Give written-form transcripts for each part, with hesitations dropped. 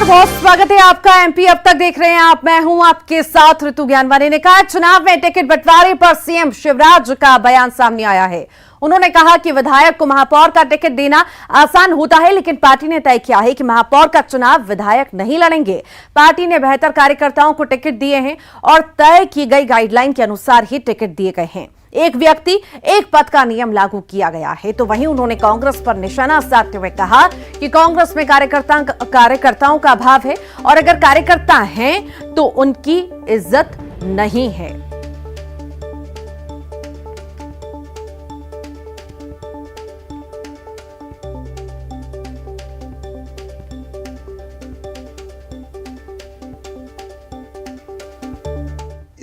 बहुत स्वागत है आपका। एमपी अब तक देख रहे हैं आप, मैं हूं आपके साथ ऋतु ज्ञानवानी ने कहा चुनाव में टिकट बंटवारे पर सीएम शिवराज का बयान सामने आया है। उन्होंने कहा कि विधायक को महापौर का टिकट देना आसान होता है, लेकिन पार्टी ने तय किया है कि महापौर का चुनाव विधायक नहीं लड़ेंगे। पार्टी ने बेहतर कार्यकर्ताओं को टिकट दिए हैं और तय की गई गाइडलाइन के अनुसार ही टिकट दिए गए हैं। एक व्यक्ति एक पद का नियम लागू किया गया है। तो वहीं उन्होंने कांग्रेस पर निशाना साधते हुए कहा कि कांग्रेस में कार्यकर्ताओं का अभाव है और अगर कार्यकर्ता हैं तो उनकी इज्जत नहीं है।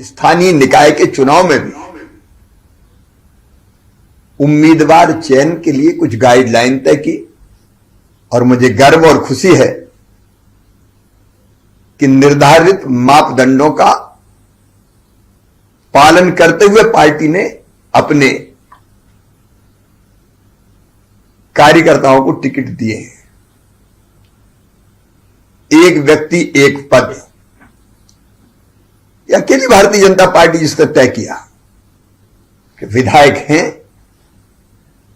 स्थानीय निकाय के चुनाव में भी उम्मीदवार चयन के लिए कुछ गाइडलाइन तय की और मुझे गर्व और खुशी है कि निर्धारित मापदंडों का पालन करते हुए पार्टी ने अपने कार्यकर्ताओं को टिकट दिए हैं। एक व्यक्ति एक पद, यह अकेली भारतीय जनता पार्टी जिसने तय किया कि विधायक हैं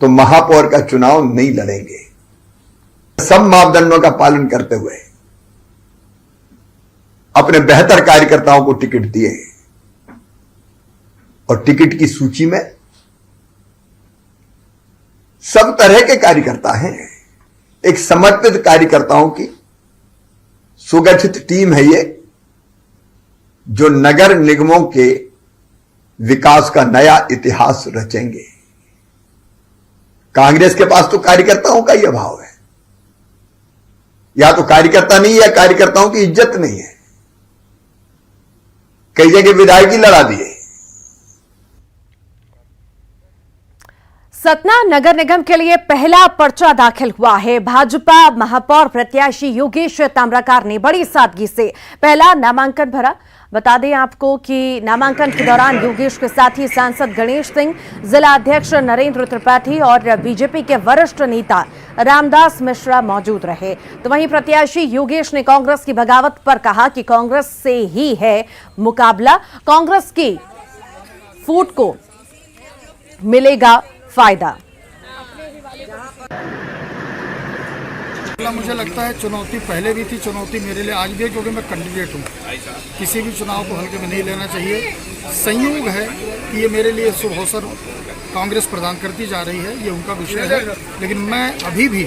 तो महापौर का चुनाव नहीं लड़ेंगे। सब मापदंडों का पालन करते हुए अपने बेहतर कार्यकर्ताओं को टिकट दिए और टिकट की सूची में सब तरह के कार्यकर्ता हैं। एक समर्पित कार्यकर्ताओं की सुगठित टीम है ये, जो नगर निगमों के विकास का नया इतिहास रचेंगे। कांग्रेस के पास तो कार्यकर्ताओं का ही अभाव है, या तो कार्यकर्ता नहीं है या कार्यकर्ताओं की इज्जत नहीं है। कई जगह विधायक ही लड़ा दिए। सतना नगर निगम के लिए पहला पर्चा दाखिल हुआ है। भाजपा महापौर प्रत्याशी योगेश ताम्राकार ने बड़ी सादगी से पहला नामांकन भरा। बता दें आपको कि नामांकन के दौरान योगेश के साथ ही सांसद गणेश सिंह, जिला अध्यक्ष नरेंद्र त्रिपाठी और बीजेपी के वरिष्ठ नेता रामदास मिश्रा मौजूद रहे। तो वहीं प्रत्याशी योगेश ने कांग्रेस की बगावत पर कहा कि कांग्रेस से ही है मुकाबला, कांग्रेस की फूट को मिलेगा फायदा। मुझे लगता है चुनौती पहले भी थी, चुनौती मेरे लिए आज भी है, क्योंकि मैं कैंडिडेट हूँ। किसी भी चुनाव को हल्के में नहीं लेना चाहिए। संयोग है कि ये मेरे लिए शुभ अवसर कांग्रेस प्रदान करती जा रही है, ये उनका विषय है। लेकिन मैं अभी भी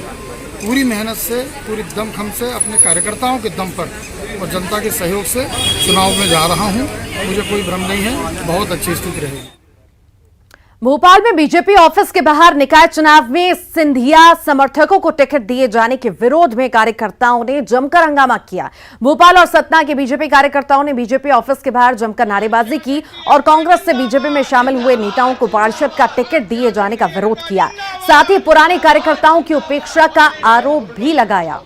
पूरी मेहनत से, पूरी दमखम से, अपने कार्यकर्ताओं के दम पर और जनता के सहयोग से चुनाव में जा रहा हूँ। मुझे कोई भ्रम नहीं है, बहुत अच्छी स्थिति रहेगी। भोपाल में बीजेपी ऑफिस के बाहर निकाय चुनाव में सिंधिया समर्थकों को टिकट दिए जाने के विरोध में कार्यकर्ताओं ने जमकर हंगामा किया। भोपाल और सतना के बीजेपी कार्यकर्ताओं ने बीजेपी ऑफिस के बाहर जमकर नारेबाजी की और कांग्रेस से बीजेपी में शामिल हुए नेताओं को पार्षद का टिकट दिए जाने का विरोध किया। साथ ही पुराने कार्यकर्ताओं की उपेक्षा का आरोप भी लगाया।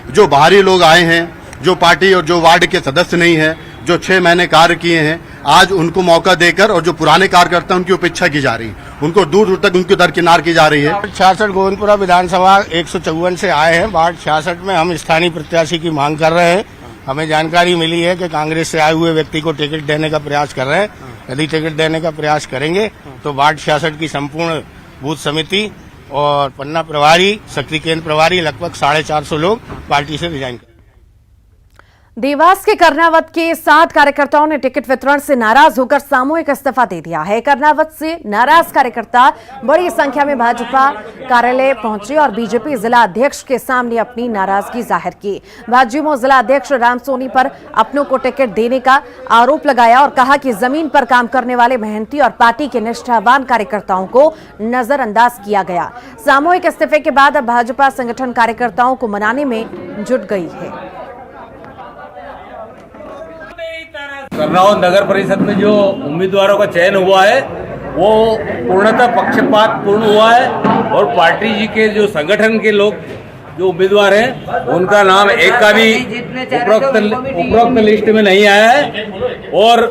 जो बाहरी लोग आए हैं, जो पार्टी और जो वार्ड के सदस्य नहीं हैं, जो 6 महीने कार्य किए हैं, आज उनको मौका देकर और जो पुराने कार्यकर्ता उनकी उपेक्षा की जा रही है, उनको दूर दूर तक उनकी दरकिनार की जा रही है। 66 गोविंदपुरा विधानसभा 154 से आए हैं। वार्ड 66 में हम स्थानीय प्रत्याशी की मांग कर रहे हैं। हमें जानकारी मिली है कि कांग्रेस से आए हुए व्यक्ति को टिकट देने का प्रयास कर रहे हैं। यदि टिकट देने का प्रयास करेंगे तो वार्ड 66 की संपूर्ण बूथ समिति और पन्ना प्रभारी, शक्ति केंद्र प्रभारी, लगभग 450 लोग पार्टी से रिजाइन करेंगे। देवास के कर्णावत के 7 कार्यकर्ताओं ने टिकट वितरण से नाराज होकर सामूहिक इस्तीफा दे दिया है। कर्णावत से नाराज कार्यकर्ता बड़ी संख्या में भाजपा कार्यालय पहुंचे और बीजेपी जिला अध्यक्ष के सामने अपनी नाराजगी जाहिर की। भाजयुमो जिला अध्यक्ष राम सोनी पर अपनों को टिकट देने का आरोप लगाया और कहा कि जमीन पर काम करने वाले मेहनती और पार्टी के निष्ठावान कार्यकर्ताओं को नजरअंदाज किया गया। सामूहिक इस्तीफे के बाद अब भाजपा संगठन कार्यकर्ताओं को मनाने में जुट गई है। करनावत नगर परिषद में जो उम्मीदवारों का चयन हुआ है वो पूर्णतः पक्षपात पूर्ण हुआ है और पार्टी जी के जो संगठन के लोग जो उम्मीदवार हैं उनका नाम एक का भी उपरोक्त लिस्ट में नहीं आया है और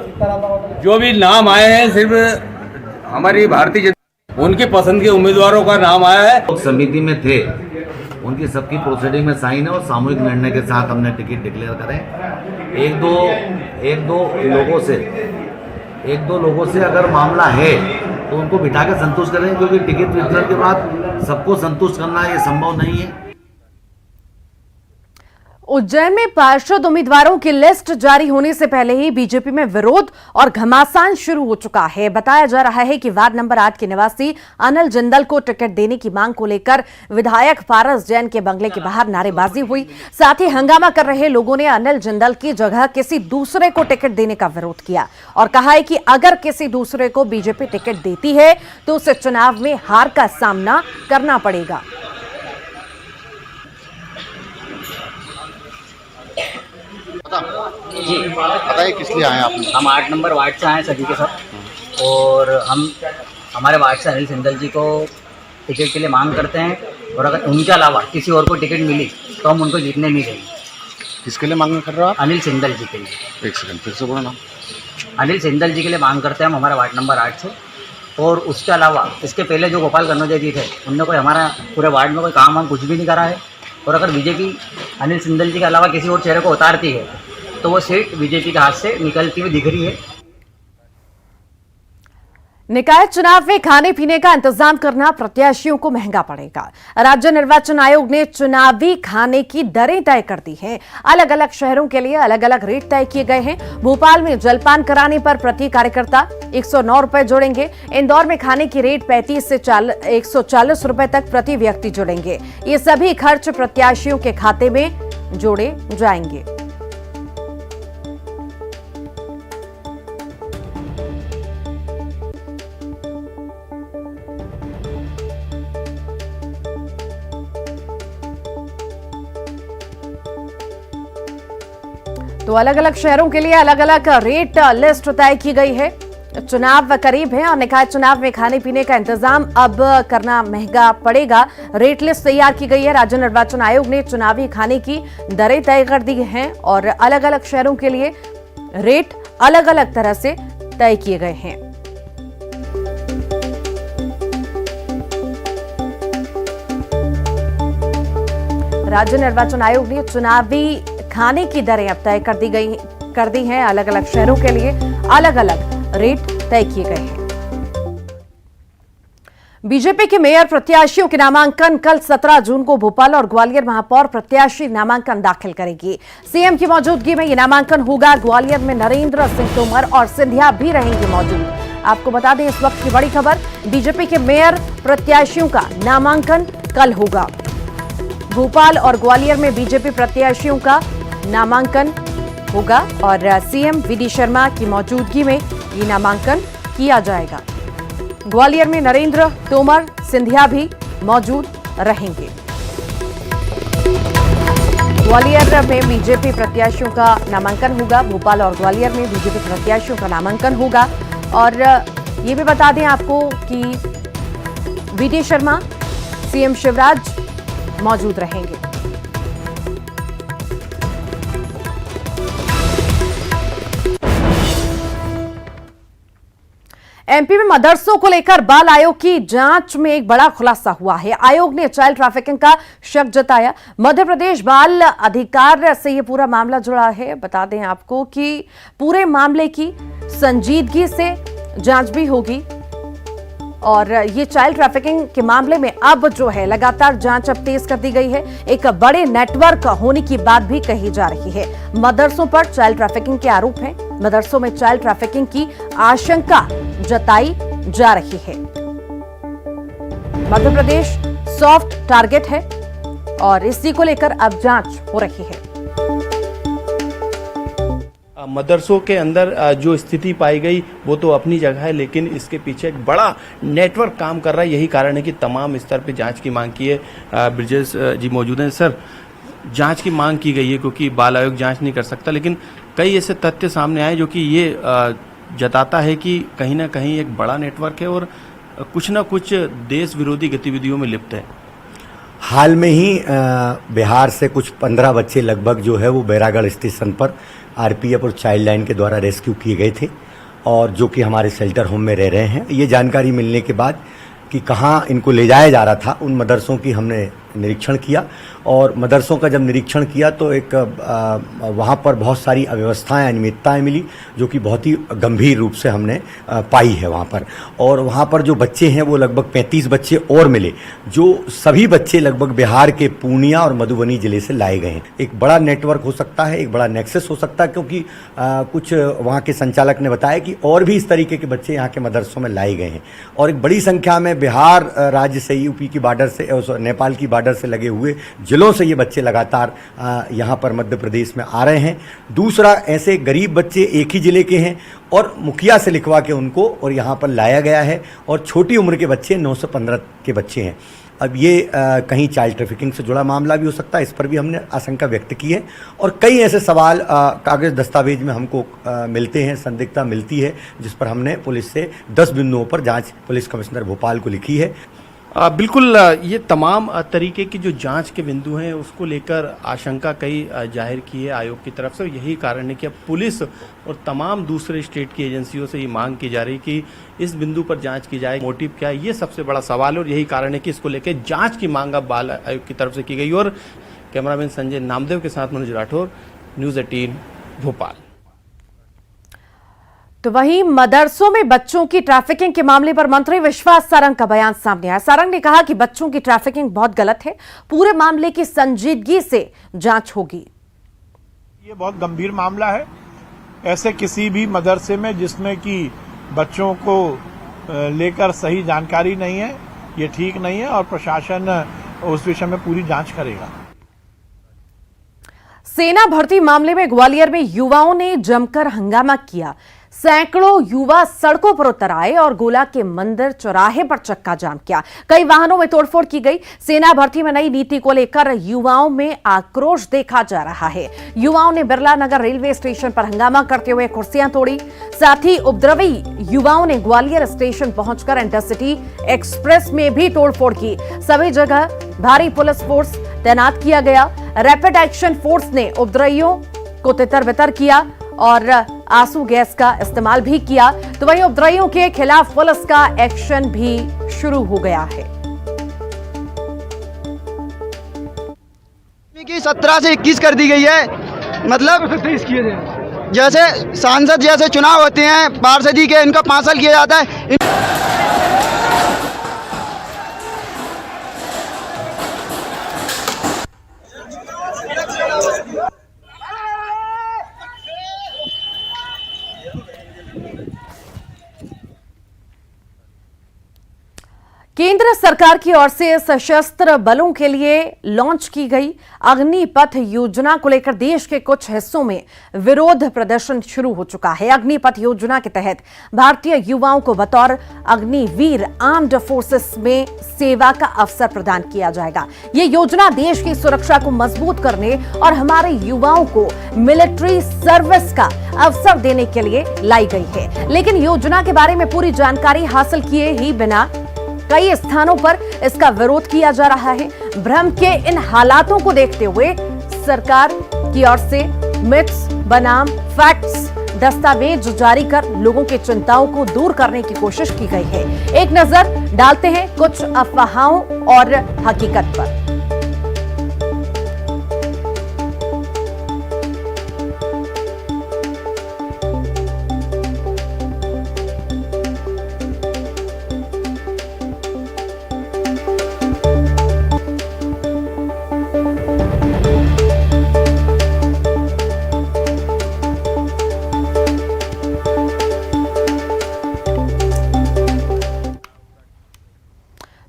जो भी नाम आए हैं सिर्फ हमारी भारतीय जनता उनकी पसंद के उम्मीदवारों का नाम आया है। लोग समिति में थे, उनकी सबकी प्रोसीडिंग में साइन है और सामूहिक निर्णय के साथ हमने टिकट डिक्लेयर करें। एक दो लोगों से अगर मामला है तो उनको बिठा के संतुष्ट करें, क्योंकि टिकट वितरण के बाद सबको संतुष्ट करना ये संभव नहीं है। उज्जैन में पार्षद उम्मीदवारों की लिस्ट जारी होने से पहले ही बीजेपी में विरोध और घमासान शुरू हो चुका है। बताया जा रहा है कि वार्ड नंबर 8 के निवासी अनिल जिंदल को टिकट देने की मांग को लेकर विधायक पारस जैन के बंगले के बाहर नारेबाजी हुई। साथ ही हंगामा कर रहे लोगों ने अनिल जिंदल की जगह किसी दूसरे को टिकट देने का विरोध किया और कहा है कि अगर किसी दूसरे को बीजेपी टिकट देती है तो उसे चुनाव में हार का सामना करना पड़ेगा। बताइए किस लिए आए आप? हम 8 नंबर वार्ड से आए सभी के साथ, और हम हमारे वार्ड से अनिल सिंदल जी को टिकट के लिए मांग करते हैं, और अगर उनके अलावा किसी और को टिकट मिली तो हम उनको जीतने नहीं देंगे। किसके लिए मांग कर रहे हो आप? अनिल सिंदल जी के लिए। एक सेकंड फिर से बोलो ना। अनिल सिंदल जी के लिए मांग करते हैं हम हमारे वार्ड नंबर 8 से, और उसके अलावा इसके पहले जो गोपाल कन्नौजिया जी थे उनने कोई हमारा पूरे वार्ड में कोई काम हम कुछ भी नहीं करा है, और अगर बीजेपी अनिल सिंदल जी के अलावा किसी और चेहरे को उतारती है तो वो सीट बीजेपी के हाथ से निकलती हुई दिख रही है। निकाय चुनाव में खाने पीने का इंतजाम करना प्रत्याशियों को महंगा पड़ेगा। राज्य निर्वाचन आयोग ने चुनावी खाने की दरें तय कर दी हैं। अलग अलग शहरों के लिए अलग अलग रेट तय किए गए हैं। भोपाल में जलपान कराने पर प्रति कार्यकर्ता 109 रुपए जोड़ेंगे। इंदौर में खाने की रेट 35 से 140 रुपए तक प्रति व्यक्ति जोड़ेंगे। ये सभी खर्च प्रत्याशियों के खाते में जोड़े जाएंगे। तो अलग अलग शहरों के लिए अलग अलग रेट लिस्ट तय की गई है। चुनाव करीब है और निकाय चुनाव में खाने पीने का इंतजाम अब करना महंगा पड़ेगा। रेट लिस्ट तैयार की गई है। राज्य निर्वाचन आयोग ने चुनावी खाने की दरें तय कर दी हैं और अलग अलग शहरों के लिए रेट अलग अलग तरह से तय किए गए हैं। राज्य निर्वाचन आयोग ने चुनावी खाने की दरें अब तय कर दी हैं। अलग अलग शहरों के लिए अलग अलग रेट तय किए गए हैं। बीजेपी के मेयर प्रत्याशियों के नामांकन कल 17 जून को भोपाल और ग्वालियर महापौर प्रत्याशी नामांकन दाखिल करेगी। सीएम की मौजूदगी में यह नामांकन होगा। ग्वालियर में नरेंद्र सिंह तोमर और सिंधिया भी रहेंगे मौजूद। आपको बता दें इस वक्त की बड़ी खबर, बीजेपी के मेयर प्रत्याशियों का नामांकन कल होगा। भोपाल और ग्वालियर में बीजेपी प्रत्याशियों का नामांकन होगा और सीएम वीडी शर्मा की मौजूदगी में ये नामांकन किया जाएगा। ग्वालियर में नरेंद्र तोमर सिंधिया भी मौजूद रहेंगे। ग्वालियर में बीजेपी प्रत्याशियों का नामांकन होगा। भोपाल और ग्वालियर में बीजेपी प्रत्याशियों का नामांकन होगा। और ये भी बता दें आपको कि वीडी शर्मा, सीएम शिवराज मौजूद रहेंगे। एमपी में मदरसों को लेकर बाल आयोग की जांच में एक बड़ा खुलासा हुआ है। आयोग ने चाइल्ड ट्रैफिकिंग का शक जताया। मध्य प्रदेश बाल अधिकार से यह पूरा मामला जुड़ा है। बता दें आपको कि पूरे मामले की संजीदगी से जांच भी होगी और ये चाइल्ड ट्रैफिकिंग के मामले में अब जो है लगातार जांच अब तेज कर दी गई है। एक बड़े नेटवर्क होने की बात भी कही जा रही है। मदरसों पर चाइल्ड ट्रैफिकिंग के आरोप हैं। मदरसों में चाइल्ड ट्रैफिकिंग की आशंका जताई जा रही है। मध्य प्रदेश सॉफ्ट टारगेट है और इसी को लेकर अब जांच हो रही है। मदरसों के अंदर जो स्थिति पाई गई वो तो अपनी जगह है, लेकिन इसके पीछे एक बड़ा नेटवर्क काम कर रहा है। यही कारण है कि तमाम स्तर पे जांच की मांग की है। ब्रिजेश जी मौजूद हैं। सर, जांच की मांग की गई है क्योंकि बाल आयोग जांच नहीं कर सकता, लेकिन कई ऐसे तथ्य सामने आए जो कि ये जताता है कि कहीं ना कहीं एक बड़ा नेटवर्क है और कुछ ना कुछ देश विरोधी गतिविधियों में लिप्त है। हाल में ही बिहार से कुछ 15 बच्चे लगभग जो है वो बैरागढ़ स्टेशन पर आरपीएफ और चाइल्ड लाइन के द्वारा रेस्क्यू किए गए थे और जो कि हमारे शेल्टर होम में रह रहे हैं। ये जानकारी मिलने के बाद कि कहाँ इनको ले जाया जा रहा था, उन मदरसों की हमने निरीक्षण किया और मदरसों का जब निरीक्षण किया तो एक वहाँ पर बहुत सारी अव्यवस्थाएं, अनियमितताएं मिली जो कि बहुत ही गंभीर रूप से हमने पाई है वहाँ पर। और वहाँ पर जो बच्चे हैं वो लगभग 35 बच्चे और मिले, जो सभी बच्चे लगभग बिहार के पूर्णिया और मधुबनी जिले से लाए गए हैं। एक बड़ा नेटवर्क हो सकता है, एक बड़ा नेक्सस हो सकता है, क्योंकि कुछ वहाँ के संचालक ने बताया कि और भी इस तरीके के बच्चे यहाँ के मदरसों में लाए गए हैं और एक बड़ी संख्या में बिहार राज्य से, यूपी की बॉर्डर से, नेपाल की बॉर्डर से लगे हुए जिलों से ये बच्चे लगातार यहाँ पर मध्य प्रदेश में आ रहे हैं। दूसरा, ऐसे गरीब बच्चे एक ही जिले के हैं और मुखिया से लिखवा के उनको और यहाँ पर लाया गया है और छोटी उम्र के बच्चे 9 से 15 के बच्चे हैं। अब ये कहीं चाइल्ड ट्रैफिकिंग से जुड़ा मामला भी हो सकता है, इस पर भी हमने आशंका व्यक्त की है। और कई ऐसे सवाल कागज दस्तावेज में हमको मिलते हैं, संदिग्धता मिलती है, जिस पर हमने पुलिस से 10 बिंदुओं पर जांच पुलिस कमिश्नर भोपाल को लिखी है। बिल्कुल, ये तमाम तरीके की जो जांच के बिंदु हैं उसको लेकर आशंका कई जाहिर की है आयोग की तरफ से। यही कारण है कि अब पुलिस और तमाम दूसरे स्टेट की एजेंसियों से ये मांग की जा रही है कि इस बिंदु पर जांच की जाए। मोटिव क्या है, ये सबसे बड़ा सवाल है और यही कारण है कि इसको लेकर जांच की मांग अब बाल आयोग की तरफ से की गई। और कैमरामैन संजय नामदेव के साथ मनोज राठौर, न्यूज़ 18 भोपाल। तो वहीं मदरसों में बच्चों की ट्रैफिकिंग के मामले पर मंत्री विश्वास सारंग का बयान सामने आया। सारंग ने कहा कि बच्चों की ट्रैफिकिंग बहुत गलत है, पूरे मामले की संजीदगी से जांच होगी। ये बहुत गंभीर मामला है। ऐसे किसी भी मदरसे में जिसमें कि बच्चों को लेकर सही जानकारी नहीं है, ये ठीक नहीं है और प्रशासन उस विषय में पूरी जांच करेगा। सेना भर्ती मामले में ग्वालियर में युवाओं ने जमकर हंगामा किया। सैकड़ों युवा सड़कों पर उतर आए और गोला के मंदिर चौराहे पर चक्का जाम किया। कई वाहनों में तोड़फोड़ की गई। सेना भर्ती में नई नीति को लेकर युवाओं में आक्रोश देखा जा रहा है। युवाओं ने बिरला नगर रेलवे स्टेशन पर हंगामा करते हुए कुर्सियां तोड़ी। साथ ही उपद्रवी युवाओं ने ग्वालियर स्टेशन पहुंचकर इंटरसिटी एक्सप्रेस में भी तोड़फोड़ की। सभी जगह भारी पुलिस फोर्स तैनात किया गया। रैपिड एक्शन फोर्स ने उपद्रवियों को तितर बितर किया और आंसू गैस का इस्तेमाल भी किया। तो वहीं उपद्रवियों के खिलाफ पुलिस का एक्शन भी शुरू हो गया है। 17 से 21 कर दी गई है। मतलब जैसे सांसद जैसे चुनाव होते हैं पार्षदी के, इनका 5 साल किया जाता है। केंद्र सरकार की ओर से सशस्त्र बलों के लिए लॉन्च की गई अग्निपथ योजना को लेकर देश के कुछ हिस्सों में विरोध प्रदर्शन शुरू हो चुका है। अग्निपथ योजना के तहत भारतीय युवाओं को बतौर अग्निवीर आर्म्ड फोर्सेस में सेवा का अवसर प्रदान किया जाएगा। ये योजना देश की सुरक्षा को मजबूत करने और हमारे युवाओं को मिलिट्री सर्विस का अवसर देने के लिए लाई गई है। लेकिन योजना के बारे में पूरी जानकारी हासिल किए ही बिना कई स्थानों पर इसका विरोध किया जा रहा है। भ्रम के इन हालातों को देखते हुए सरकार की ओर से मिथ्स बनाम फैक्ट्स दस्तावेज जारी कर लोगों की चिंताओं को दूर करने की कोशिश की गई है। एक नजर डालते हैं कुछ अफवाहों और हकीकत पर।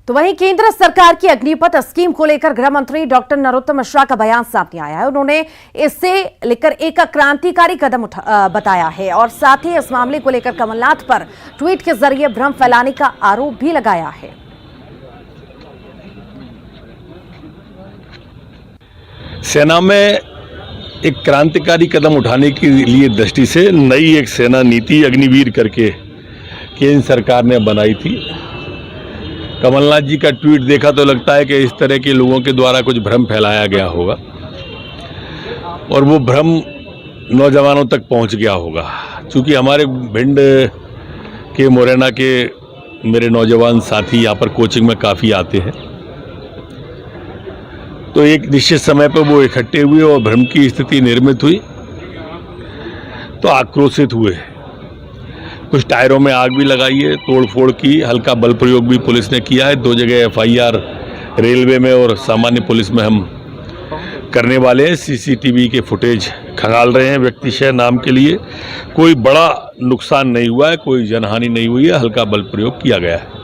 तो वहीं केंद्र सरकार की अग्निपथ स्कीम को लेकर गृह मंत्री डॉक्टर नरोत्तम मिश्रा का बयान सामने आया है। उन्होंने इसे लेकर एक क्रांतिकारी कदम बताया है और साथ ही इस मामले को लेकर कमलनाथ पर ट्वीट के जरिए भ्रम फैलाने का आरोप भी लगाया है। सेना में एक क्रांतिकारी कदम उठाने के लिए दृष्टि से नई एक सेना नीति अग्निवीर करके केंद्र सरकार ने बनाई थी। कमलनाथ जी का ट्वीट देखा तो लगता है कि इस तरह के लोगों के द्वारा कुछ भ्रम फैलाया गया होगा और वो भ्रम नौजवानों तक पहुंच गया होगा, क्योंकि हमारे भिंड के मुरैना के मेरे नौजवान साथी यहाँ पर कोचिंग में काफ़ी आते हैं। तो एक निश्चित समय पर वो इकट्ठे हुए और भ्रम की स्थिति निर्मित हुई, तो आक्रोशित हुए। कुछ टायरों में आग भी लगाई है, तोड़फोड़ की, हल्का बल प्रयोग भी पुलिस ने किया है। 2 जगह FIR रेलवे में और सामान्य पुलिस में हम करने वाले हैं। CCTV के फुटेज खंगाल रहे हैं व्यक्तिशः नाम के लिए। कोई बड़ा नुकसान नहीं हुआ है, कोई जनहानि नहीं हुई है, हल्का बल प्रयोग किया गया है।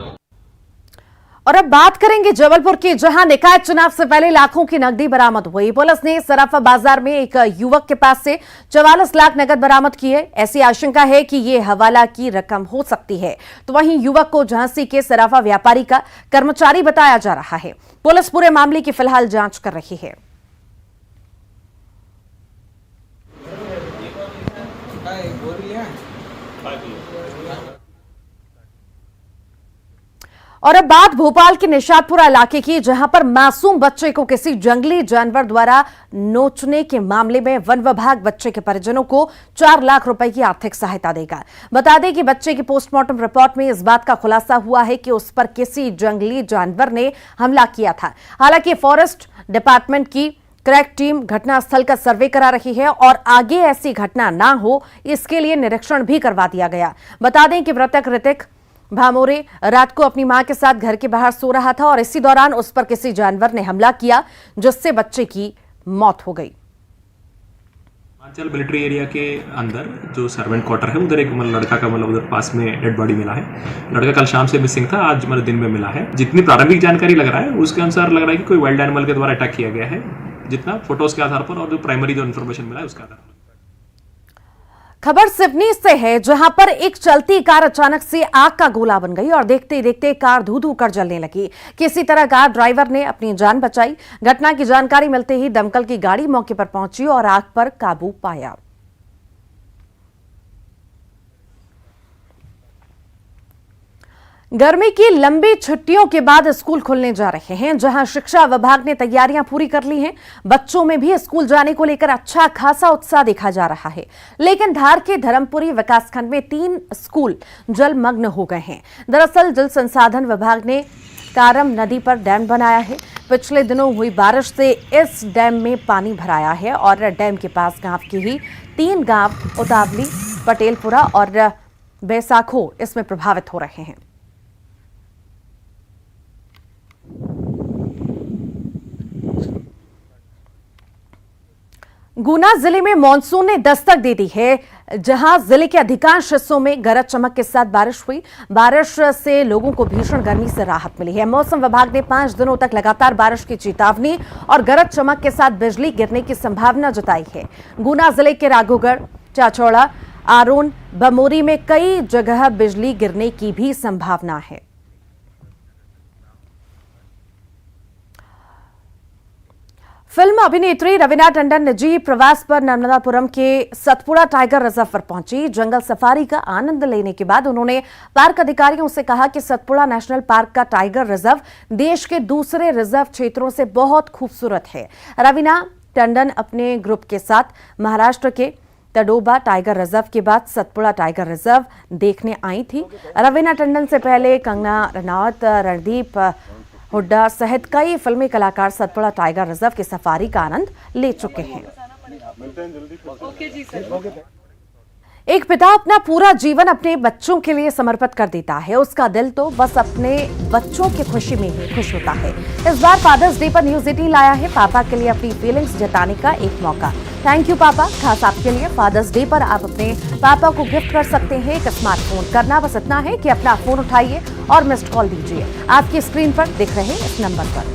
और अब बात करेंगे जबलपुर की, जहां निकाय चुनाव से पहले लाखों की नकदी बरामद हुई। पुलिस ने सराफा बाजार में एक युवक के पास से 44 लाख नकद बरामद की है। ऐसी आशंका है कि ये हवाला की रकम हो सकती है। तो वहीं युवक को झांसी के सराफा व्यापारी का कर्मचारी बताया जा रहा है। पुलिस पूरे मामले की फिलहाल जांच कर रही है। और अब बात भोपाल के निशादपुरा इलाके की, जहां पर मासूम बच्चे को किसी जंगली जानवर द्वारा नोचने के मामले में वन विभाग बच्चे के परिजनों को 4 लाख रुपए की आर्थिक सहायता देगा। बता दें कि बच्चे की पोस्टमार्टम रिपोर्ट में इस बात का खुलासा हुआ है कि उस पर किसी जंगली जानवर ने हमला किया था। हालांकि फॉरेस्ट डिपार्टमेंट की क्रैक टीम घटनास्थल का सर्वे करा रही है और आगे ऐसी घटना ना हो इसके लिए निरीक्षण भी करवा दिया गया। बता दें कि मृतक ऋतिक भामोरे रात को अपनी मां के साथ घर के बाहर सो रहा था और इसी दौरान उस पर किसी जानवर ने हमला किया, जिससे बच्चे की मौत हो गई। हिमाचल मिलिट्री एरिया के अंदर जो सर्वेंट क्वार्टर है उधर एक लड़का का उधर पास में डेड बॉडी मिला है। लड़का कल शाम से मिसिंग था, आज दिन में मिला है। जितनी प्रारंभिक जानकारी लग रहा है उसके अनुसार लग रहा है कि कोई वाइल्ड एनिमल के द्वारा अटैक किया गया है, जितना फोटोज के आधार पर और जो प्राइमरी जो इन्फॉर्मेशन मिला है उसके आधार पर। खबर सिवनी से है, जहां पर एक चलती कार अचानक से आग का गोला बन गई और देखते ही देखते कार धू-धू कर जलने लगी। किसी तरह कार ड्राइवर ने अपनी जान बचाई। घटना की जानकारी मिलते ही दमकल की गाड़ी मौके पर पहुंची और आग पर काबू पाया। गर्मी की लंबी छुट्टियों के बाद स्कूल खुलने जा रहे हैं, जहां शिक्षा विभाग ने तैयारियां पूरी कर ली हैं। बच्चों में भी स्कूल जाने को लेकर अच्छा खासा उत्साह देखा जा रहा है। लेकिन धार के धर्मपुरी विकासखंड में 3 स्कूल जलमग्न हो गए हैं। दरअसल जल संसाधन विभाग ने कारम नदी पर डैम बनाया है। पिछले दिनों हुई बारिश से इस डैम में पानी भराया है और डैम के पास गांव के ही 3 गांव उतावली, पटेलपुरा और बैसाखो इसमें प्रभावित हो रहे हैं। गुना जिले में मानसून ने दस्तक दे दी है, जहां जिले के अधिकांश हिस्सों में गरज चमक के साथ बारिश हुई। बारिश से लोगों को भीषण गर्मी से राहत मिली है। मौसम विभाग ने 5 दिनों तक लगातार बारिश की चेतावनी और गरज चमक के साथ बिजली गिरने की संभावना जताई है। गुना जिले के राघोगढ़, चाचौड़ा, आरोन, बमोरी में कई जगह बिजली गिरने की भी संभावना है। फिल्म अभिनेत्री रवीना टंडन निजी प्रवास पर नर्मदापुरम के सतपुड़ा टाइगर रिजर्व पर पहुंची। जंगल सफारी का आनंद लेने के बाद उन्होंने पार्क अधिकारियों से कहा कि सतपुड़ा नेशनल पार्क का टाइगर रिजर्व देश के दूसरे रिजर्व क्षेत्रों से बहुत खूबसूरत है। रवीना टंडन अपने ग्रुप के साथ महाराष्ट्र के तडोबा टाइगर रिजर्व के बाद सतपुड़ा टाइगर रिजर्व देखने आई थी। रवीना टंडन से पहले कंगना रनौत, रणदीप हुड्डा सहित कई फिल्मी कलाकार सतपुड़ा टाइगर रिजर्व की सफारी का आनंद ले चुके हैं। एक पिता अपना पूरा जीवन अपने बच्चों के लिए समर्पित कर देता है। उसका दिल तो बस अपने बच्चों की खुशी में ही खुश होता है। इस बार फादर्स डे पर न्यूज 18 लाया है पापा के लिए अपनी फीलिंग्स जताने का एक मौका। थैंक यू पापा। खास आपके लिए फादर्स डे पर आप अपने पापा को गिफ्ट कर सकते हैं एक स्मार्टफोन। करना बस इतना है कि अपना फोन उठाइए और मिस्ड कॉल दीजिए आपकी स्क्रीन पर दिख रहे इस नंबर पर।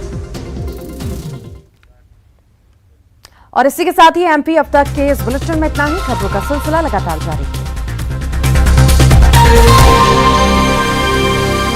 और इसी के साथ ही एमपी अब तक के इस बुलेटिन में इतना ही। खबरों का सिलसिला लगातार जारी है।